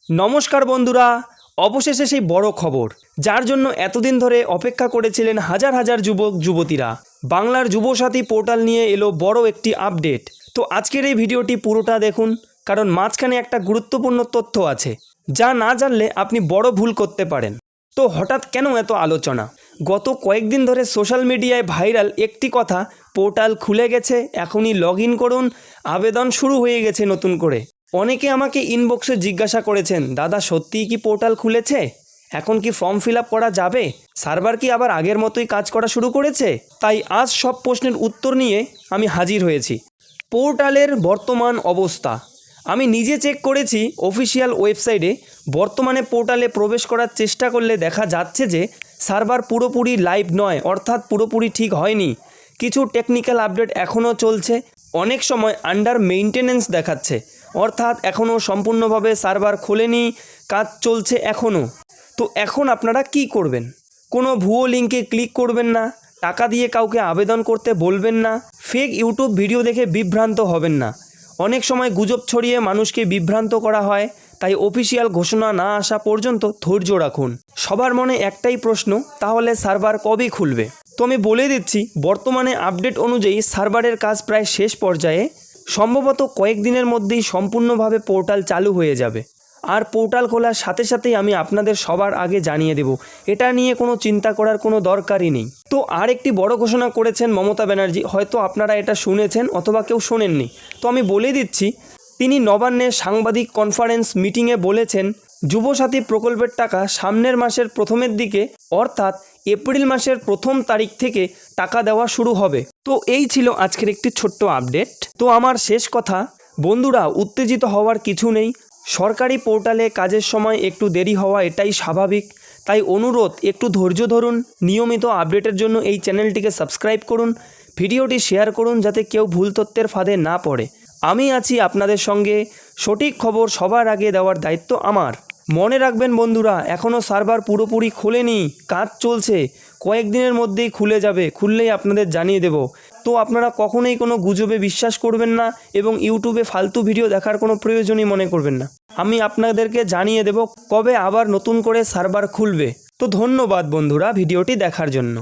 নমস্কার বন্ধুরা, অবশেষে সেই বড় খবর যার জন্য এতদিন ধরে অপেক্ষা করেছিলেন হাজার হাজার যুবক যুবতীরা। বাংলার যুবসাথী পোর্টাল নিয়ে এলো বড় একটি আপডেট। তো আজকের এই ভিডিওটি পুরোটা দেখুন, কারণ মাঝখানে একটা গুরুত্বপূর্ণ তথ্য আছে যা না জানলে আপনি বড় ভুল করতে পারেন। তো হঠাৎ কেন এত আলোচনা? গত কয়েকদিন ধরে সোশ্যাল মিডিয়ায় ভাইরাল একটি কথা, পোর্টাল খুলে গেছে, এখনই লগ ইন করুন, আবেদন শুরু হয়ে গেছে নতুন করে। অনেকে আমাকে ইনবক্সে জিজ্ঞাসা করেছেন, দাদা সত্যিই কি পোর্টাল খুলেছে? এখন কি ফর্ম ফিল আপ করা যাবে? সার্ভার কি আবার আগের মতোই কাজ করা শুরু করেছে? তাই আজ সব প্রশ্নের উত্তর নিয়ে আমি হাজির হয়েছি। পোর্টালের বর্তমান অবস্থা আমি নিজে চেক করেছি অফিসিয়াল ওয়েবসাইটে। বর্তমানে পোর্টালে প্রবেশ করার চেষ্টা করলে দেখা যাচ্ছে যে সার্ভার পুরোপুরি লাইভ নয়, অর্থাৎ পুরোপুরি ঠিক হয়নি। কিছু টেকনিক্যাল আপডেট এখনও চলছে, অনেক সময় আন্ডার মেইনটেনেন্স দেখাচ্ছে, অর্থাৎ এখনও সম্পূর্ণভাবে সার্ভার খোলেনি, কাজ চলছে এখনও। তো এখন আপনারা কি করবেন? কোনো ভুয়ো লিঙ্কে ক্লিক করবেন না, টাকা দিয়ে কাউকে আবেদন করতে বলবেন না, ফেক ইউটিউব ভিডিও দেখে বিভ্রান্ত হবেন না। অনেক সময় গুজব ছড়িয়ে মানুষকে বিভ্রান্ত করা হয়, তাই অফিসিয়াল ঘোষণা না আসা পর্যন্ত ধৈর্য রাখুন। সবার মনে একটাই প্রশ্ন, তাহলে সার্ভার কবে খুলবে? তো আমি বলে দিচ্ছি, বর্তমানে আপডেট অনুযায়ী সার্ভারের কাজ প্রায় শেষ পর্যায়ে। সম্ভবত কয়েকদিনের মধ্যেই সম্পূর্ণভাবে পোর্টাল চালু হয়ে যাবে। আর পোর্টাল খোলার সাথে সাথেই আমি আপনাদের সবার আগে জানিয়ে দেব, এটা নিয়ে কোনো চিন্তা করার কোনো দরকারই নেই। তো আর একটি বড় ঘোষণা করেছেন মমতা ব্যানার্জি, হয়তো আপনারা এটা শুনেছেন অথবা কেউ শোনেননি। তো আমি বলে দিচ্ছি, তিনি নবান্নে সাংবাদিক কনফারেন্স মিটিংয়ে বলেছেন, যুবসাথী প্রকল্পের টাকা সামনের মাসের প্রথমের দিকে, অর্থাৎ এপ্রিল মাসের 1 তারিখ থেকে টাকা দেওয়া শুরু হবে। তো এই ছিল আজকের একটি ছোট্ট আপডেট। তো আমার শেষ কথা, বন্ধুরা উত্তেজিত হওয়ার কিছু নেই। সরকারি পোর্টালে কাজের সময় একটু দেরি হওয়া এটাই স্বাভাবিক, তাই অনুরোধ একটু ধৈর্য ধরুন। নিয়মিত আপডেটের জন্য এই চ্যানেলটিকে সাবস্ক্রাইব করুন, ভিডিওটি শেয়ার করুন যাতে কেউ ভুল তথ্যের ফাঁদে না পড়ে। আমি আছি আপনাদের সঙ্গে, সঠিক খবর সবার আগে দেওয়ার দায়িত্ব আমার। মনে রাখবেন বন্ধুরা, এখনও সার্ভার পুরোপুরি খোলেনি, কাজ চলছে, কয়েকদিনের মধ্যেই খুলে যাবে, খুললেই আপনাদের জানিয়ে দেব। তো আপনারা কখনোই কোনো গুজবে বিশ্বাস করবেন না এবং ইউটিউবে ফালতু ভিডিও দেখার কোনো প্রয়োজনই মনে করবেন না। আমি আপনাদেরকে জানিয়ে দেব কবে আবার নতুন করে সার্ভার খুলবে। তো ধন্যবাদ বন্ধুরা ভিডিওটি দেখার জন্য।